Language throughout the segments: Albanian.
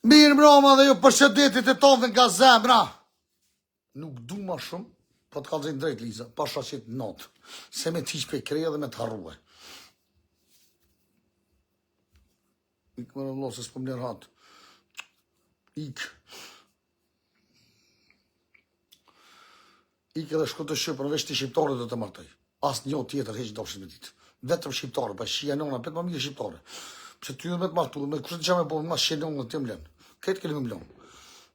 Mirë mbroma dhe ju përshëndetit e tonë nga zemra. Nuk du ma shumë, po të kalëzën drejt, Liza, pasha qëtë notë. Se me t'ish pe kreja dhe me t'harruhe. Ikë më rëvlo, se s'po më lërë hatë. Ikë. Ikë edhe shku të Shqipër, veç të shqiptare dhe të martoj. Asë një tjetër heqë dofshit me ditë. Vetëm shqiptare, pa shqia nona, petë ma mirë shqiptare. Pse ty dhe me të martu, me kështë të që me po, ma shqia nona të më lenë. Këtë këllë më lenë.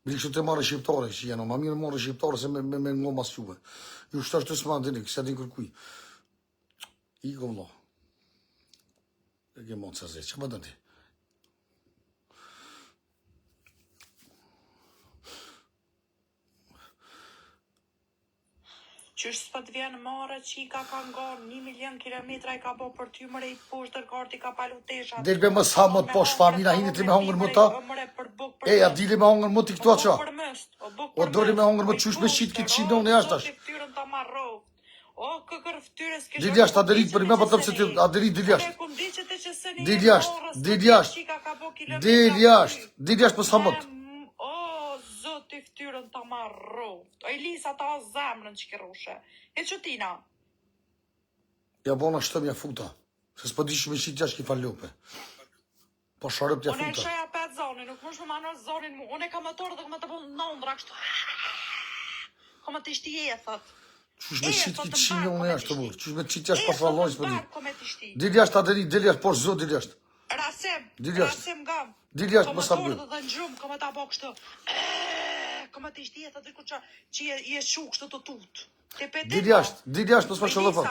Bili kështë të marrë shqiptare, shqia nona, ma mirë marrë shqiptare se me ngo mas juve. Ju shtë është të s'ma në kësë adin kërkuj. Iko vlo. E ke monë të sërze, që më dënë ti? Qysh s'pa të vjenë marë që i ka nga 1.000.000 kilometra i ka bo për ty mëre i poshtë dërkarti ka palu tesha. Delbe më sa më të poshtë familja hinit li me hongër më ta. E, a dili me hongër më t'i këtu aqa. O doli me hongër më të qush me shqit këtë qindon e ashtash. Dili ashtë, aderit për i me për të pëse të aderit dili ashtë. Dili ashtë, dili ashtë, dili ashtë, dili ashtë më sa më të. Të ftyrën të marro. O Elisa ta zemrën që kërushe. E që tina? Ja bona shtëm ja futa. Se s'po di shumë shqit jash ki fallope. Po sharëp t'ja futa. Unë e shaja 5 zonin, nuk më shumë manë zonin mu. Unë e ka motorë dhe këmë të punë nëndra kështu. Këmë të ishti e, thot. Qysh me shqit ki qinë unë e ashtë të burë. Qysh me qit jash pa fallojnë s'po di. Dili ashtë aderi, dili ashtë poshtë zot, dili ashtë. Rasem gam. Dili ashtë më sa bërë. Këmë motorë dhe në gjumë, këmë ta bo kështu. Këmë të ishti jetë atë që je shu kështë të tutë. Dili ashtë, nësë më shëllë për.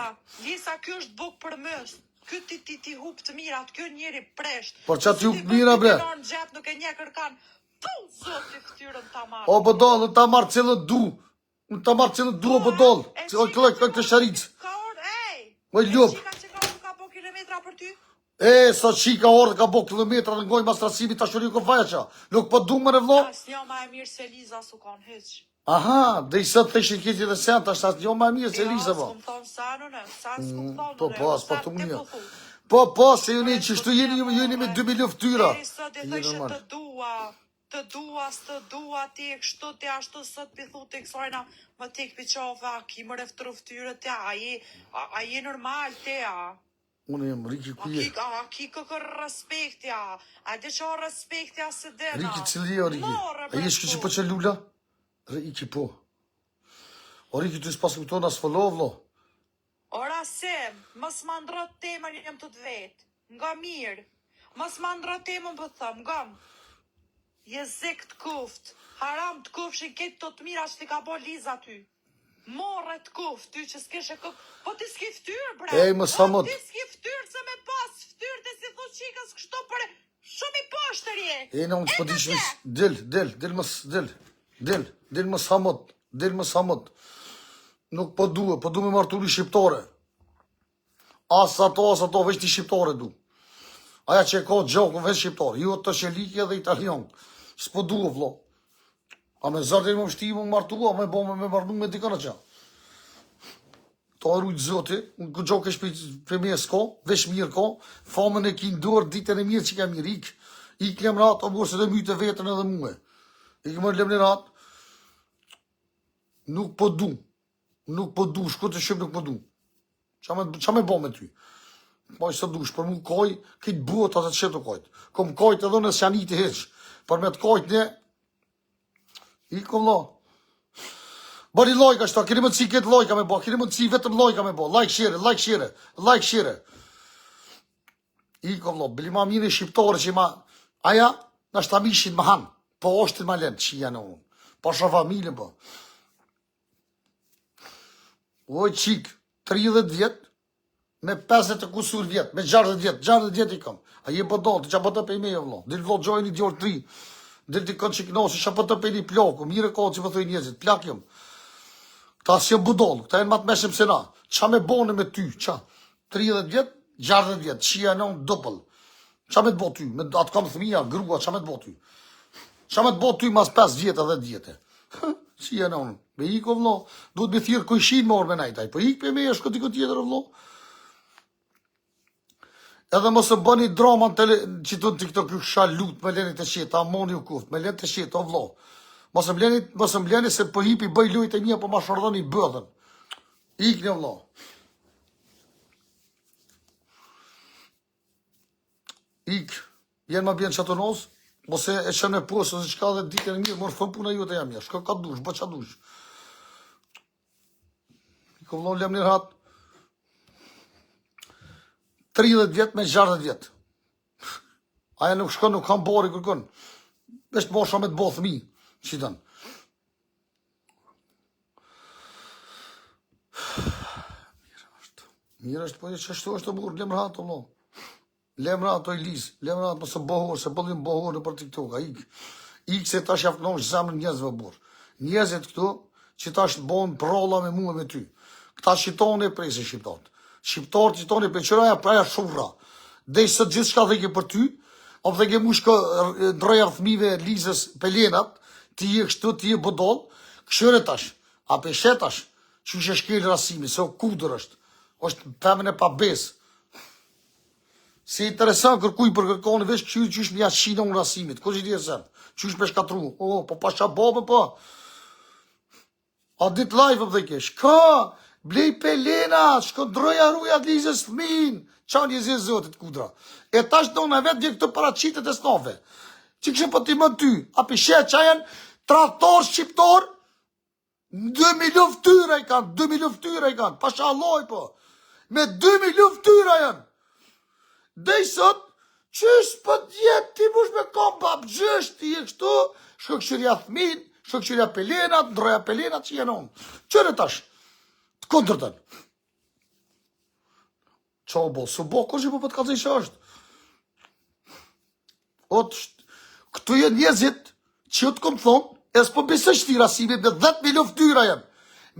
Lisa, kjo është bukë për mësë. Kjo ti hupë të mirat, kjo njeri preshtë. Por që ti hupë mira, bre? Nuk e një kërkan. Tu, zoti ftyrën ta marë. O, bëdollë, në ta marë cilët du. Në ta marë cilët du, o, bëdollë. O, këllë të sharicë. Ka orë, ej. O, i ljubë. Qika që ka po kilometra për ty? E, sa qika orë ka bo kilometra në ngoj mas trasimi të ashtë ko faja qa. Nuk po du më në vlo? Asë një ma e mirë se Liza su kanë heq. Aha, dhe i sëtë të ishin kiti dhe sen, të ashtë asë një ma e mirë se Liza po. S'kum thonë sanu në, sen s'kum thonë në. Po, s'pa të mija. Po, se ju një qështu jeni me 2 milion ftyra. Sot e thëshë të dua, ti e kështu, ti ashtu sot pithu të kësojna, më ti këpi qofa, ki më reftru ftyrë të, a je normal të, a? Unë jem Riki kuje. A ki këkër respektja, a dhe që respektja se dena. Riki cili e o Riki? A jesh që po që lula? Riki po. O Riki të s'pas këto në asfëllovlo? Ora sem, mës më ndrët temën jem të vetë, nga mirë. Mës më ndrët temën për thëmë, nga je zek të kuft, haram të kufshin këtë të mira që ti ka bo Liza ty. Morë të kuft, ty që s'keshe kuk, po ti s'ki ftyrë, bre. Ej, më sa mot. Po ti s'ki ftyrë, se me pas ftyrë, të si thu qikës kështu për shumë i poshtër je. Ej, në unë s'po di shmis, del më sa mot. Nuk po du me marturi shqiptare. Asa to, veç ti shqiptare du. Aja që e ka gjokë, veç shqiptare, jo të shelike dhe italian. S'po du, vlo. A me zërë më shtimu më martu, a me bo me martu me dikana qa. Ta e rujtë zoti, unë këtë gjokë është për me s'ko, vesh mirë ko, famën e ki ndorë, ditën e mirë që ka mirë, ik lem ratë, a borë se dhe mytë e vetën edhe muhe. Ik më lem në ratë, nuk po du, shko të shqip nuk po du. Qa me bo me ty? Ma i së dush, për mu koj, këtë buët atë të shqip të kojtë. Kom kojtë edhe nësë janë i të heqë, për me të kojtë ne, iko vlo. Bari lojka shta, keni më të si këtë lojka me bo, keni më të si vetëm lojka me bo, like shire. Iko vlo, bili ma mire shqiptore që ma, aja, në shta mishin më hanë, po është të ma lënë, që janë unë, po shë familje po. Oj qik, 30 vjet, me 50 kusur vjet, me 60 vjet i kam, a je po do, të qa po të pej me jo vlo, dhe vlo gjojnë i djorë 3, dhe të kanë që kënosi, shë po të pej një plaku, mire kohë që po thuj njëzit, plak jëm. Ta si jë budolë, këta e në matë meshëm se na. Qa me bone me ty, qa? 30 vjet, 60 vjet, qia në unë doppel. Qa me të bo ty? Me atë kam thëmija, grua, qa me të bo ty? Qa me të bo ty mas 5 vjetë dhe 10 vjetë? Qia në unë. Me iko vlo, duhet me thirë kojshin më orë me najtaj. Po ik për me e shko t'i këtë tjetër vlo. Edhe mos e bëni drama që të TikTok ju sha lut me leni të qetë, amoni u kuft, me leni të qetë, o vlo. Mos e mbleni se po hipi bëj lujt e mia, po ma shordhoni bëdhen. Ikni o vlo. Ik, jenë ma bjenë qatë nos, ose e qenë e posë, ose qka dhe ditën e mirë, morë fëm puna ju të jam ja, shko ka dush, bë qa dush. I ko vlo lem një ratë, 30 vjetë me 60 vjetë. Aja nuk shkon, nuk kam bori kërkon. Veshtë mosha me të bo thmi, qitën. Mirë është, po e qështu është të burë, lem ratë, vlo. Lemra ato i lis, lemra ato se bohor, se bëllim bohor në për TikTok, a ik. Ik se tash jaftënosh zemrën njerëzve burë. Njerëzit këtu që tash bëhen prolla me mua me ty. Këta shqitoni e prej se shqiptarët. Shqiptarët shqitoni e prej qëraja praja shurra. Dhe se gjithë shka dheke për ty, o dheke mu shko ndroja fëmive Lizës Pelenat, ti je kështu, ti je bodol, këshëre tash, a peshet tash, që shë shkel rasimi, se o kudër është femën e pa besë. Si interesant kërkuj për kërkoni vesh qysh mja qina unë rasimit. Ko që di e sen? Qysh me shkatru? O, po pasha bobe, po. A dit live për dhe ke. Shka, blej pelena, shko ndroja ruja Lizës fmin. Qa një zhe zotit kudra. E tash do në vetë vje këtë paracitet e snove. Që kështë për ti më ty? A pishet qa janë traktor shqiptor? 2.000 luftyra i kanë, 2.000 luftyra i kanë. Pasha alloj, po. Me 2.000 luftyra janë. Dhe i sot, qësh për djetë ti mush me kom bab gjësht, ti e kështu, shko këshirja thmin, shko këshirja pelenat, ndroja pelenat që jenon. Qëre tash, të kondrëtën. Qa o bo, së bo, ko që po për të kalëzë i shë është. Këtu jenë njëzit, që ju të kom thonë, e s'po besë shti rasimit, me 10.000 luftyra jenë.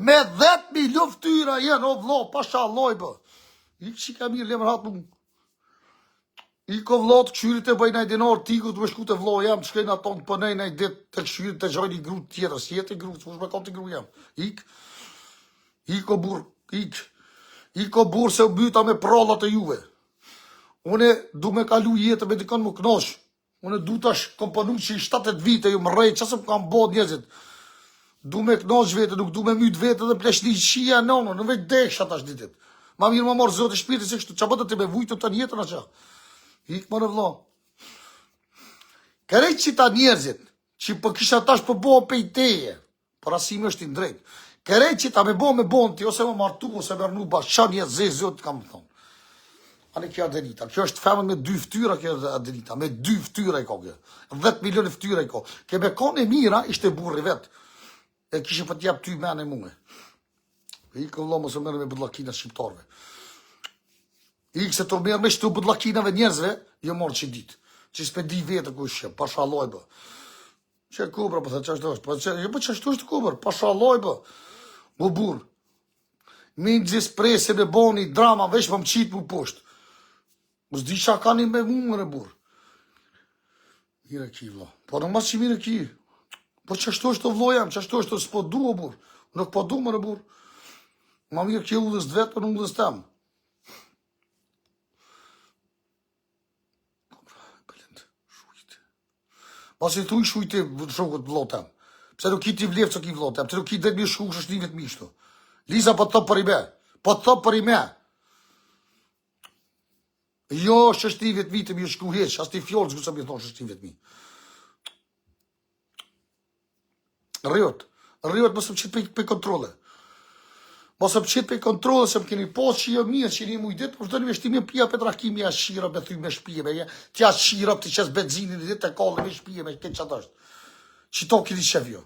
Me 10.000 luftyra jenë, o vlo, pasha alloj bë. I që ka mirë, lemër hatë më. I ko vlot, këshyrit e bëjnë aj dinar, tiku të me shku të vlo jam, të shkejnë aton të pënejnë aj dit të këshyrit të gjojnë i gru tjetër, si jetë i gru, s'po shme kam të gru jam. I ko bur se u byta me prallat e juve. Une du me kalu jetë me dikon më knosh. Une du tash komponu që i 7 vite ju më rejt, qasëm kam bod njëzit. Du me knosh vete, nuk du me myt vete dhe pleshni qia nono, në vejt deksha tash ditit. Ma mirë më marë zote shpirti se kështu, qa bëtë të me vujtë të njetën a qa. Ik më në vlo. Kërejt që ta njerëzit, që për kisha tash për bo pejteje, për asime është i ndrejt. Kërejt që ta me bo me bonti, ose me martu, ose me rnu bashkë, qa njerë zezot kam thonë. Ane kjo Adelita, kjo është femën me 2 ftyra, kjo Adelita, me 2 ftyra i ko kjo. 10 milion ftyra i ko. Ke me kone mira, ishte burri vetë. E kishë për t'jap ty mene muhe. Ik më vlo, mësë mene me budlakina shqiptarve. Ik se të merë me shtu budlakinave njerëzve, jo morë që ditë. Që s'pe di vete ku shqe, pasha alloj bë. Që e kubra, po thë që ashtu është. Jo, po që ashtu është kubra, pasha alloj bë. Më burë. Mi në gjithë prese me boni drama, vesh më qitë mu poshtë. Më s'di që ka një me mungë në burë. Mire ki, vlo. Po në mas që mire ki. Po që ashtu është të vlo jam, që ashtu është të s'po du o burë. Nuk po du më në burë. Ma mirë ki udhës të vetë, për në udhës temë. Pasi tu i shujti shukët vlotem. Pse nuk ki ti vlevë që ki vlotem. Pse nuk ki 10.000 shukë shështimit mishtu. Liza po të thëpë për i me. Po të thëpë për i me. Jo shështimit mi të mi shku heq. As ti fjallë zgu se mi thonë shështimit mi. Rjot. Rjot mësë më qitë për kontrole. Mësë më qitë për kontrole se më keni posë që jo mirë që një mujdet. Për shdo një veshtimi pia për rakimi a shira me thy me shpije me. Tja shira për të qes benzinin dhe të kallë me shpije me këtë qatë është. Që to këti qevjo.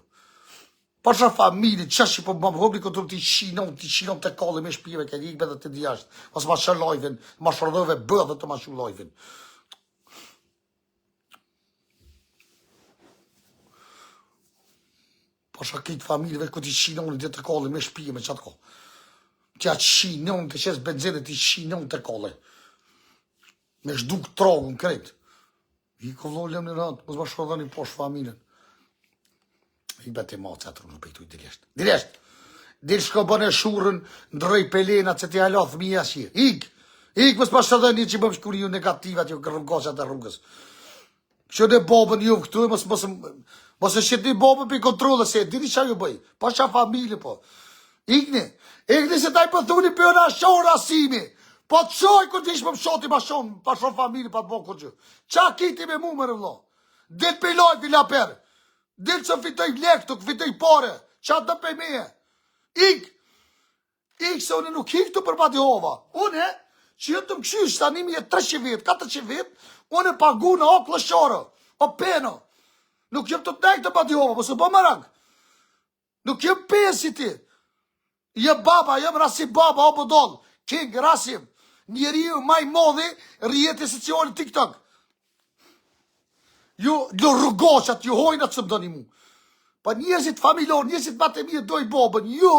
Pasha familje, qështë që po më hobli kontrol të shinon të kallë me shpije me këtë ikbe dhe të djashtë. Mësë ma shë lojvin, ma shërdhëve bëdhe të ma shu lojvin. Pasha këtë familjeve këti shinon dhe të kallë me shpije me qatë kohë. Tja shinon të qesë benzinit, ti shinon të kole. Me shduk trogun krejt. I ko vlollem në ratë, mësë ma shkodha një poshë familjen. I bete ma që atër në pejtu i diresht. Diresht! Dirë shko bëne shurën, ndroj pelenat, që ti halat mija shirë. Ik mos pas edhe një që bëm shkuri ju negativat, ju rrugosat e rrugës. Që ne bobën ju këtu, mos e shqetni bobën për kontrole, se dini qa ju bëj, pa qa familje po. Ikni se taj pëthuni për në shonë rasimi, po të shoj kër t'ishme më shoti pa shonë familje, pa të bo kërgjë. Qa kiti me mu më rëvlo? Ditë për lojë vilaper, ditë që fitoj lektu, fitoj pare, qa të për meje. Ik se unë nuk hiktu për pa Jehova. Une, që jënë të më këshysh, tani mi e 300 vjet, 400 vjet, unë e pagu në o klëshore, o peno. Nuk jem të të nejtë të pa Jehova, mësë po më rangë. Nuk jem pesi ti. Jem baba, jem rasim baba, o bëdoll. King, rasim. Njeri ju maj modhi, rjeti se që olë TikTok. Ju rrugoshat, ju hojnat së më doni mu. Pa njerëzit familor, njerëzit batë e mirë doj bobën, ju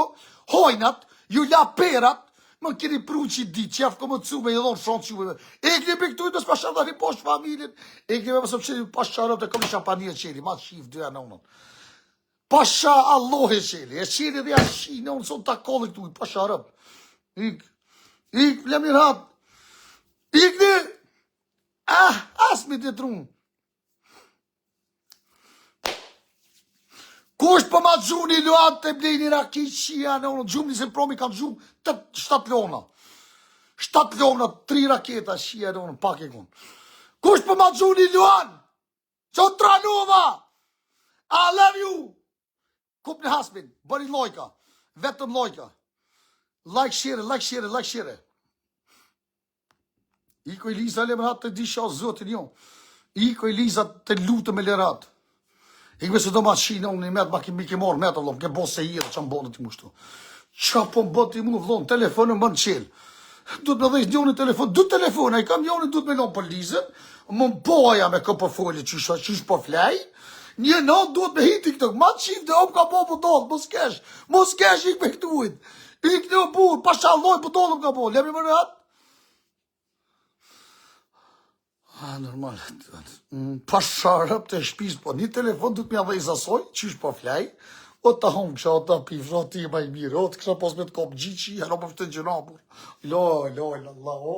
hojnat, ju la perat, më keni pru që i ditë, që jafë këmë të cume, i dhonë shonë që me. E këni për këtu, nësë pasha dhe një poshtë familin, e këni me mësëm qëri pasha rëp të këmë shapanje qëri, ma shif, dyja në unën. Pasha Allah e qëri, e qëri dhe jashi, në unë son të akolli këtu, pasha rëp. Ik, flemin hat. Ikni, asmi të trunë. Kusht për ma gjuni luat të blejni raki qia në unë, gjumni se promi kanë gjumë 7 lona. 7 lona, 3 raketa qia në unë, pak e kun. Kusht për ma gjuni luan, që të tranova, I love you. Kup në hasmin, bëri lojka, vetëm lojka. Like, share. Iko i Liza lemrat të disha o zotin jo. Iko i Liza të lutë me lerat. Ik me se do ma qina unë i met, ma kemi ke marrë met, vlom, ke bo se hirë, që më bënë ti mu shtu. Qa po më bënë ti mu, vlom, telefonë më bënë qelë. Duhet me dhejsh njoni telefon, 2 telefona, i kam njoni duhet me lonë për Lizën, më boja me këpër folje qysh po flej, një natë duhet me hiti këtë, ma qif dhe om ka po dollë, mos kesh ik me këtë ujtë. Ik në burë, pa shalloj për dollë më ka po, lemi më në atë. Normal. Pa sharëp të shpis, po një telefon du të mja dhe i zasoj, qysh po flej, o të hong kësha, o të pifra, ti e maj mirë, o të kësha pos me të kopë gjiqi, jalo për fëtë gjënabur.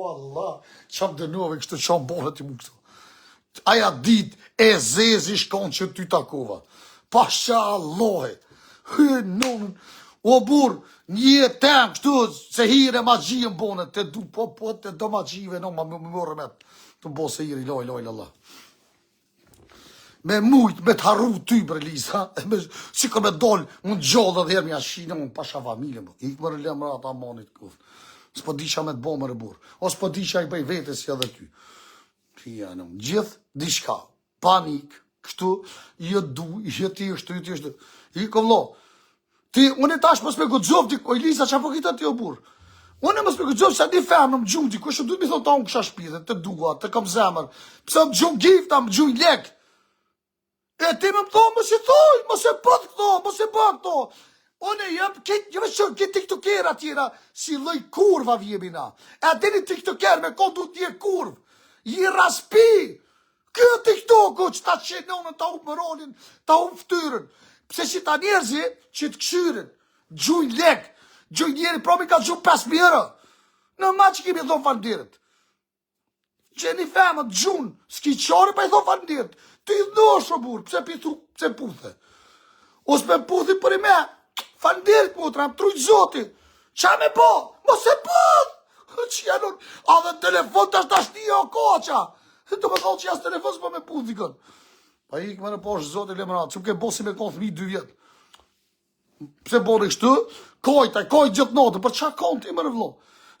Allah, qam dënuave kështë qam bonët i mu kështu. Aja dit e zezi shkon që ty takova. Pasha Allahe. Nonën, o burë, një tem kështu, se hire ma gjijën bonët, të du po, të do ma gjive, no, ma më mërë me të bo se hiri, loj, Allah. Me mujt, me të harru ty, bre Liza, si ka me dollë, unë gjodë dhe herë me jashinë, unë pasha familje, ikë më rëllem ratë amanit kuftë. S'po di qa me të bo më rëburë, o s'po di qa i bëj vete si edhe ty. Pia në më gjithë, di shka, panik, kështu, jë du, jë ti është, i këvlo. Ti, unë e tash mos me gëdzov, o Liza, qa po kita ti o burë? Unë e mos me gëdzov, se di femë në më gjumë, di kështë du të mi thonë ta unë kësha shpite, të dua, të kam zemër, pëse më gjumë gifta, më gjumë lek. E ti me më thonë, mos e thoj, mos e bët këto. Unë e jem, jëve që këtë tiktoker atjera, si loj kurva vjemi na. E ati një tiktoker me konë du t'je kurv, i raspi. Kjo tiktoko që ta qenë në ta umë rolin, ta umë ftyrën. Pse që ta njerëzi që të këshyrin, gjujnë lek, gjujnë njeri, promi ka gjujnë 5.000 euro. Në ma që kemi thonë falëndirët. Që një femët gjujnë, s'ki qore pa i thonë falëndirët. Ty i dhosho burë, pse puthe. Ose me puthi për i me, falëndirët mutra, më trujtë zoti. Qa me po? Mos e bëth! Që janë unë, a dhe telefon të ashtashtija o koqa. Të me thonë që jasë telefon s'po me puthi kënë. Pa i këmë në poshë zoti lemratë, që më ke bosi me konë thmi 2 vjetë. Pse bori kështu, kojtaj gjithë notën, për qa konë ti më rëvlo?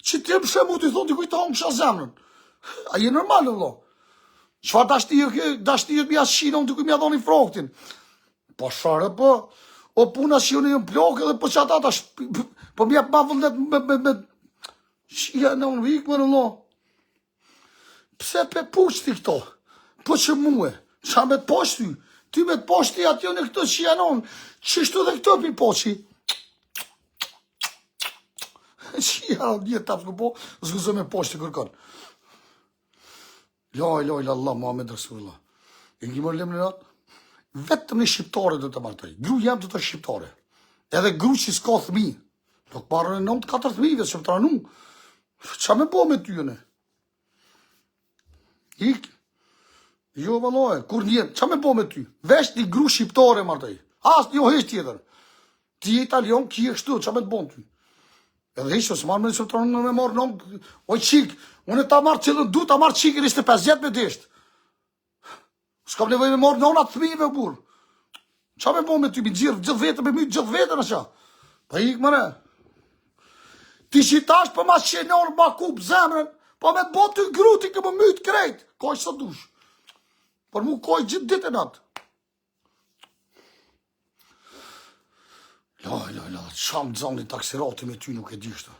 Që ti më shemu t'i thonë t'i kujta unë kësha zemrën. A je normal rëvlo? Qfar dashtijët mi asë shina unë t'i kuj mi adhoni froktin? Po share po, o puna që unë i në plokë edhe po që ata ta po mi apë ma vëllet me shia në unë vikë më rëvlo. Pse pe pushti këto? Po që muë, qa me t'poshti? Ty me t'poshti atjo në këto që janë unë, qështu dhe këto pi poqi. Që janë një tapë në po, zguzë me poshti kërkon. Loj, Allah, Muhammed Rasulullah. E një mërë lemë në ratë, vetëm një shqiptare dhe të martoj. Gru jam të të shqiptare. Edhe gru që s'ka thmi. Do këparën e 9-4 thmive, që më tranu. Qa me po me ty jëne? Ik. Jo, vëlloj, kur njetë, qa me bo me ty? Vesh një gru shqiptare, martej. As një hesh tjetër. Ti je italion, ki e kështu, qa me të bon ty? Edhe ishë, se marrë me nësë të me marrë në... Oj, qik, unë ta marrë cilën du, ta marrë qikën, ishte 50 me desht. S'kam nevoj me marrë nëna të thmive, burë. Qa me bo me ty, mi gjirë, gjithë vete, me mytë gjithë vete në qa. Pa ik, mëre. Ti qitash për ma qenon, ma kup zemrën, pa me të bo ty gru, ti këmë mytë krejt. Koj së dush. Për mu koj gjithë ditë e natë. La, qamë të zani taksirati me ty nuk e di shtë.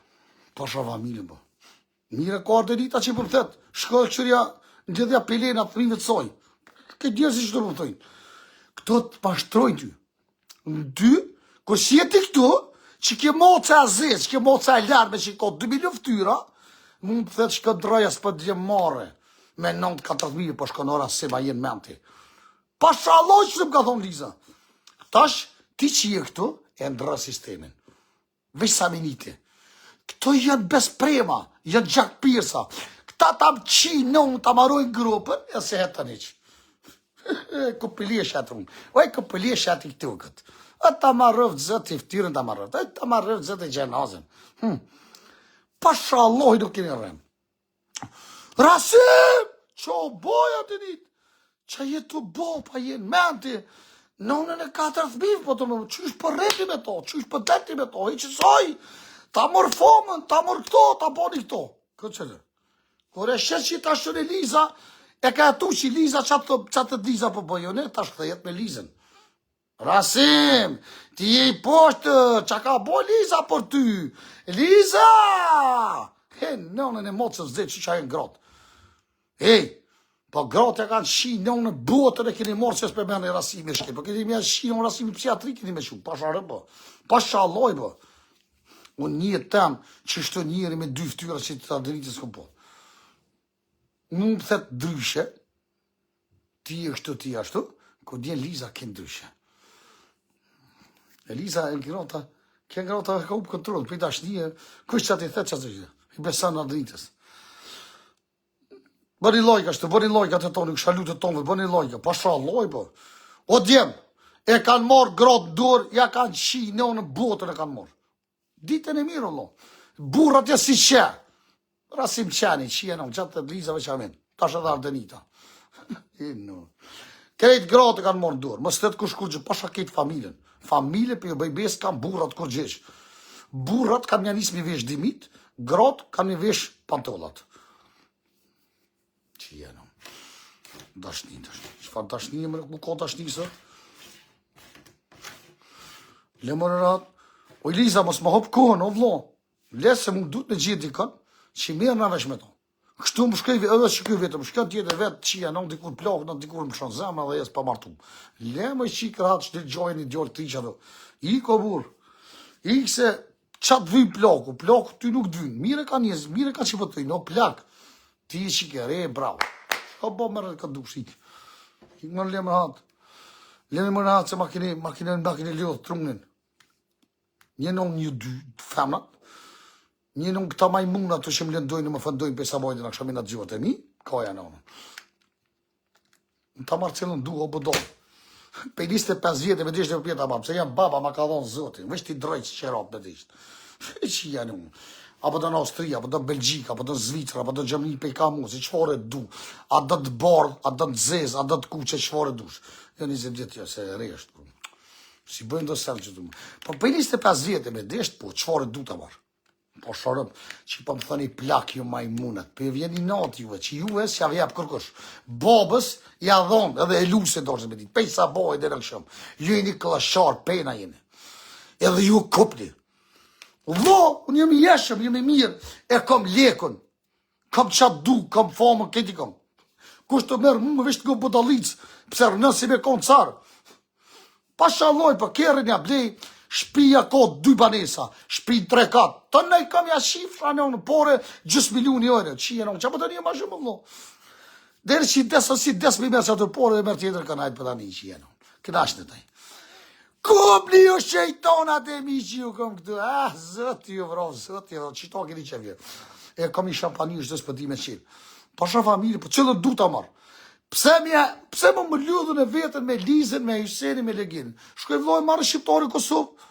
Pasha familjen, po. Mire ka ardhe dita që për thetë, shkoj qërja në gjithja pelena të thmive të soj. Këtë djerë si që të rëmëtojnë. Këto të pashtrojnë ty. Në ty, kër si jeti këtu, që ke moce a zezë, që ke moce a lërme, që ka 2 milion ftyra, mund të thetë që këtë droja s'pë dje mare, me 9-4.000 për shkonora se ma jenë menti. Pasha Allah që të më ka thonë Liza. Tash, ti që je këtu, e ndra sistemin. Vesh sa minite. Këto janë besprema, janë gjak pirsa. Këta ta më qinon, ta marojnë grupën, e se hetë të një. Këpëllie shatë unë. Oj, këpëllie shatë i këtu këtë. E ta marrëv zëtë i ftyrën ta marrëv. E ta marrëv zëtë i gjenazën. Pasha Allah i nuk keni rrem. Rasim! Qo boja të ditë? Qa jetu bo, pa jenë menti? Nonën e 4.000, po të më, qysh për reti me to, qysh për deti me to, i qësoj, ta mërë fomën, ta mërë këto, ta boni këto. Këtë qëllë. Kore shetë që ta shënë Liza, e ka atu që Liza qatë Liza për bëjone, ta shkëthejet me Lizën. Rasim, ti je i poshtë, qa ka bo Liza për ty? Liza! He, nonën e mocës dhe që qa e në grotë. Hej! Po gratë e kanë shi njën në botën e keni morë që s'pe me në Rasimi shke. Po keni me shi në Rasimi psiatri keni me shumë. Pasha rë, po. Pasha alloj, po. Unë një tem që shtë njëri me 2 ftyra që të adëritës këm po. Nuk më thetë dryshe, ti e kështu, ti e ashtu, ko djenë Liza kënë dryshe. E Liza e kënë grota ka upë kontrol, për i tash një, kush që ati thetë që atë gjithë, i besan në adëritës. Bëni lojka shtë, bëni lojka të tonë, kësha lutë të tonë, bëni lojka, pasha loj, po. O djemë, e kanë morë grotë durë, ja kanë qi, në botën e kanë morë. Ditën e mirë, Allah. Burrat e si qe. Rasim qeni, qi e në, gjatë të Lizave që amin. Tash edhe Ardenita. Krejt grotë e kanë morë durë, më shtetë kush kur gjë, pasha kejtë familjen. Familje për jo bëjbes kanë burrat kur gjesh. Burrat kanë një nisë mi vesh dimit, grotë kanë mi vesh pantollat. Që jenë, dashni. Qëfar dashni, më ka dashni, së? Le më në ratë. O, Liza, mos më hopë kohën, o vlo. Lesë se më du të me gjithë dikën, që mirë në vesh me to. Kështu më shkëj, edhe që këj vetëm, shkën tjetë vetë që jenë, në dikur plakë, në dikur më shonë zemë, edhe jesë pa martu. Le më qikë ratë që të gjojnë i djorë të i që ato. I ko burë. I se qatë vynë plaku ty nuk dynë. Mire ka njëzë, mire ka që pëtëj, no plakë. Ti e qikere, bravo. Shka bo mërë ka dushik. Ikë më në lemë ratë. Lemë në ratë se ma kene ljohë trunin. Një në një dy femnat. Një në këta majmunat të që më lëndojnë, më fëndojnë për sabojnë në këshamin atë gjivët e mi. Koja në onë. Në ta marë cilën du o bëdonë. Pe 25 vjetë me dishtë e për pjetë a babë. Se jam baba ma ka dhonë zotin. Vesh ti drejtë që qerat me dishtë. Që janë unë. Apo do në Austria, apo do në Belgjika, apo do në Zvitra, apo do në Gjermani pe i ka mu, si qëfare du, a do të bardh, a do të zez, a do të kuqe, qëfare dush. Jo 20 vjetë, jo, se reshtë. Si bëjnë do sërë që du më. Po për 25 vjetë me deshtë, po, qëfare du të marë. Po shorëm, që po më thëni plak ju majmunat, për vjeni natë juve, që juve s'ja vjep kërkush. Babës, ja dhonë, edhe e lusë e dorës me ditë, pej sa bojë dhe në këshëm. Ju e një klashar, pejna jene. Edhe ju kupni. Vlo, unë jemi jeshëm, jemi mirë, e kom lekën, kom qatë du, kom famën, këti kom. Kush të merë, më vishtë nga budalitës, pëse rënësi me konë carë. Pasha loj, për kërë një blej, shpija ko 2 banesa, shpij 3 katë, të nej kam ja shifra në pore, gjës milioni ore, që jenë, që për të një ma shumë, vlo. Dere që i desë, si desë me mërë që atë pore, dhe mërë tjetër ka najtë për të një që jenë. Kënash në taj. Kupli ju shejtonat e mi që ju kom këtu. Zëti ju vro, zëti ju, që to keni që vje. E kom i shampani u shtës për di me qilë. Pasha familje, po çdo du ta marr. Pse më lidhën e vetën me Lizën, me Hysenin, me Leginin? Shkoj vllai marrë shqiptari Kosovë.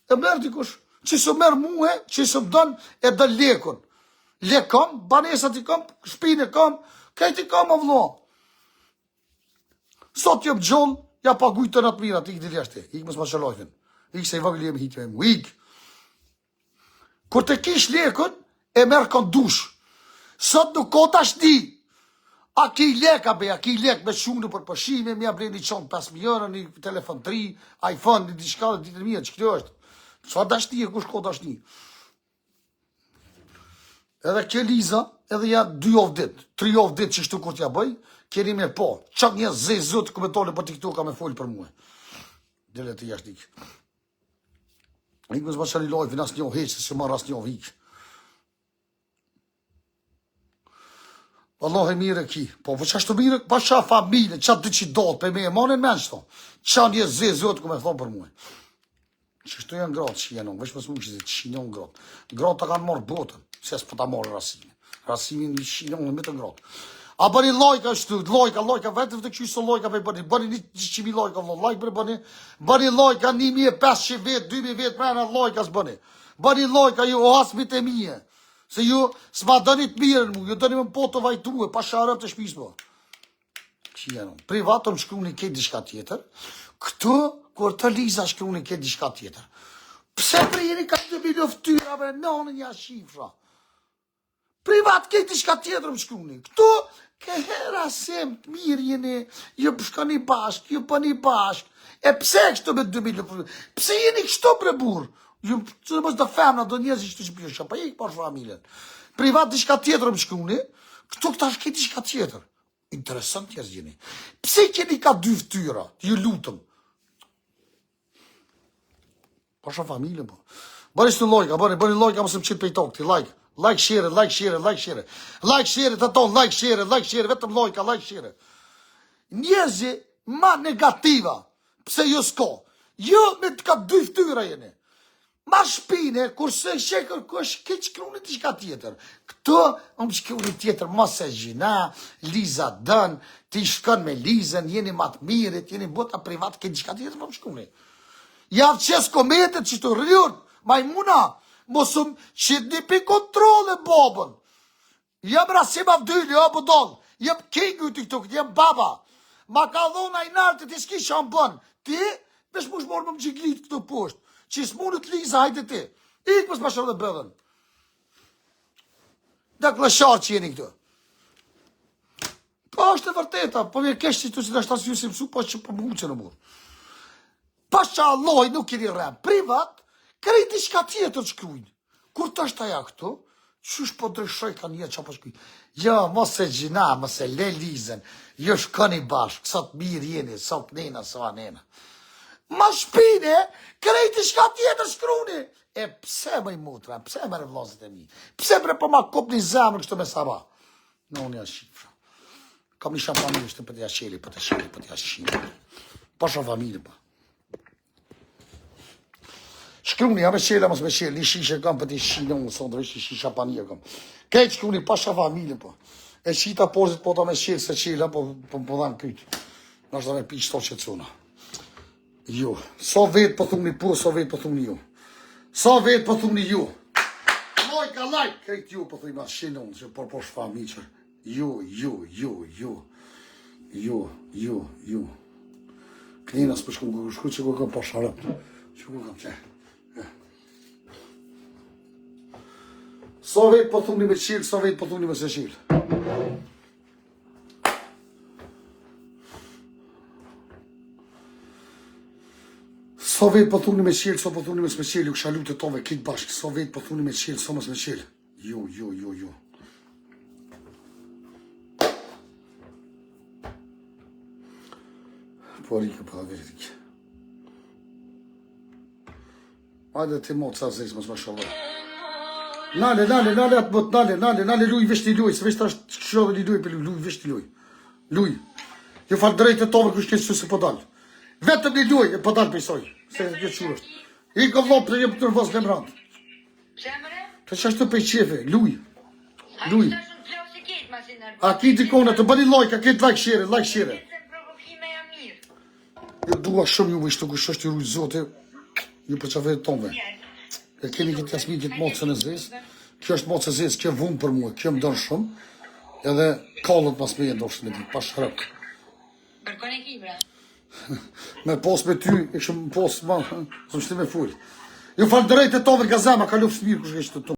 E merr dikush. Që së merr muhe, që së më don e do lekun. Lek kam, banesat i kam, shpinë kam, këtë i kam vëlla. Sot jep gjoll, ja paguaj të natë mirat, ik dili ashte, ik mos ma shëllojfen. Ik se i vagli jem hitve mu, ik. Kur të kish lekun, e merr kon dush. Sot nuk ko tash di. A ki lek, a ki lek me shumë për pëshime, mi a bre një qonë 5 milionë, një telefon 3, iPhone, një diçka dhe ditë mija, që kjo është. Qa dashni e, kush ko dashni? Edhe kjo Liza, edhe ja 2 javë dit, 3 javë dit që shtu kur t'ja bëj, keni me po. Qak një zezut komentore për TikTok ka me folë për muhe. Dile të jashtë ikë. Ikë me zba qëri lojë, vinas një heqë, se marë as një vikë. Allah e mire ki, po qashtu mire, pa qa familje, qa dy që do, pe me e manë e men qëto, qa një zezot ku me thonë për muhe. Qështu janë gratë që janë, veç mësë më që që janë gratë. Gratë ta kanë marrë botën, se s'po ta marrë rasimin. Rasimin një që janë me të gratë. A bëni lajka shtu, lajka, vetëm të kështu lajka për bëni një 100.000 lajka, lajka për bëni lajka 1.500 vetë, 2.000 vetë, mërëna lajka s'bëni. Bëni lajka ju hasmit e mije. Se ju s'ma dëni të mirën mu, ju dëni më po të vajtruhe, pa sharëm të shpismo. Që janë, privatëm shkru një këtë diçka tjetër, këtu, kur të Liza shkru një këtë diçka tjetër. Pse për jeni ka të biljo ftyra me nënë një shifra? Privat këtë diçka tjetër më shkru një. Këtu, ke hera sem të mirë jeni, ju shkani bashk, ju pëni bashk. E pse kështu me 2 milionë? Pse jeni kështu bre burë? Ju të mos do femna, do njerëz që të shpirë, pa ik pa familjen. Privat diçka tjetër më shkruni, këtu këta shketi diçka tjetër. Interesant njerëz jeni. Pse keni ka 2 fytyra? Ju lutem. Pasha familjen po. Bëni së lojka, bëni lojka mos më qit pe tok ti, like share, të ton, like share, vetëm lojka, like share. Njerëzi ma negativa. Pse ju s'ko? Ju me të ka 2 fytyra jeni. Ma shpine, kurse shekër kësh ke qkru një tishka tjetër. Këto, më qkru një tjetër, mos e gjina, Liza dën, ti shkën me Lizën, jeni matë mirit, jeni bota privat, ke tishka tjetër, më shkru një. Javë qes kometet që të rrjur, majmuna, mosëm që një pi kontrole babën. Jam rasim avdyli, jo budon, jem kingu të këtu, jem baba. Ma ka dhona i nartë, ti s'ki që bën. Ti, vesh mush morë më gjiglit këtu poshtë. Që s'munët Liza, hajde ti. Ikë mësë pashër dhe bëdhen. Dhe klësharë që jeni këtu. Po është e vërteta, po vje keshtë që të që të ashtasë ju si mësu, po që për më huqë në murë. Pas që Allah nuk keni rem. Privat, kërë i diçka tjetër që krujnë. Kur të është aja këtu, qysh po drëshoj ka një që po shkujnë. Ja, mos e gjina, mos e le Lizën. Jo shkoni bashkë, sot mirë jeni, sot nena, sot nena. Ma shpine, krejti shka tjetër shkruni. E pse më i mutra, pse më në vlozit e mi? Pse bre po ma kup një zemër kështu me saba? Në unë janë shifra. Kam një shanë familje shtë për të jashqeli, për të shqeli, për të jashqeli. Pa shanë familje pa. Shkruni, ja me qela, mos me qeli, një shishe kam për të shqini, unë sonë dhe shisha panje kam. Kejtë shkruni, pa shanë familje pa. E qita porzit po ta me qeli, se qela, po dhanë pyjtë. Nështë dhe me pi qëto që cuna. Ju, so vetë për thumni po, so vetë për thumni ju. So vetë për thumni ju. Lojka, like, krejt ju për thumni ma shinon, që për posh fami që. Ju. Knina s'për shku që ku kam posh harap. Që ku kam që. So vetë për thumni me qilë, so vetë për thumni me se qilë. So vetë për thuni me qelë, so për thuni me s'me qelë, ju kësha lutë të tove, kitë bashkë, so vetë për thuni me qelë, so mësme qelë. Ju. Po rikë për dhe rikë. Ajde ti mo të sa zezë, mësme shaloj. Nale atë botë, nale, luj, vesh t'i luj, se vesh t'a shkëshove li luj, për luj, vesh t'i luj. Luj. Ju falë drejtë të tove, kështë këtë se po dalë. Vetëm një luj, e po dalë për isoj. Se e këtë që është. I ka vlopë të jemë të nërvës në mërandë. Qemëre? Të që ashtë të pej qefe, luj. A i të shumë të flosë i kitë, ma si A ki dikone, të bëni like, a ki të like share, like share. Se provokime jam mirë. Jo dua shumë ju ishte kush është i rujt zoti, ju për çave tonve. E keni këtë jasmin këtë mocën e zez. Kjo është mocë e zez, kjo vun për mua, kjo më don shumë. Edhe kallët pas me ndoshta me ditë, pa shrok. Kërkon e kibra. Me pos me ty, e këshëm pos, ma, së më shti me full. Ju falë drejt e tove gazema, ka lufës mirë kush është të